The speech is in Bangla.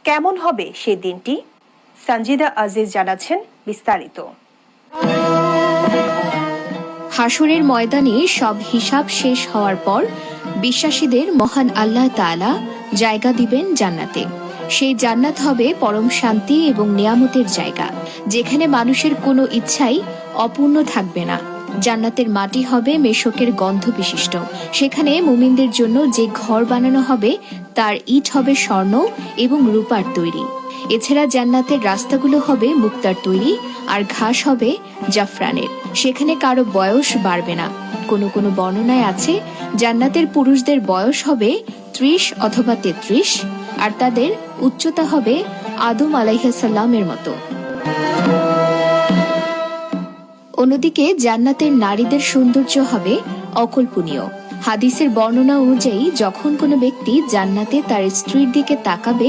কেমন হবে সেই দিনটি? সঞ্জিদা আজিজ জানাচ্ছেন বিস্তারিত। হাসরের ময়দানে সব হিসাব শেষ হওয়ার পর বিশ্বাসীদের মহান আল্লাহ তাআলা জায়গা দিবেন জান্নাতে। সেই জান্নাত হবে পরম শান্তি এবং নিয়ামতের জায়গা, যেখানে মানুষের কোনো ইচ্ছাই অপূর্ণ থাকবে না। জান্নাতের মাটি হবে মেশকের গন্ধ বিশিষ্ট। সেখানে মুমিনদের জন্য যে ঘর বানানো হবে তার ইট হবে স্বর্ণ এবং রূপার তৈরি। এছাড়া জান্নাতের রাস্তাগুলো হবে মুক্তার তৈরি, আর ঘাস হবে জাফরানের। সেখানে কারো বয়স বাড়বে না। কোনো কোনো বর্ণনায় আছে জান্নাতের পুরুষদের বয়স হবে ৩০ অথবা ৩৩, আর তাদের উচ্চতা হবে আদম আলাইহিস সালামের মতো। অন্যদিকে জান্নাতের নারীদের সৌন্দর্য হবে অকল্পনীয়। হাদিসের বর্ণনা অনুযায়ী যখন কোনো ব্যক্তি জান্নাতে তার স্ত্রীর দিকে তাকাবে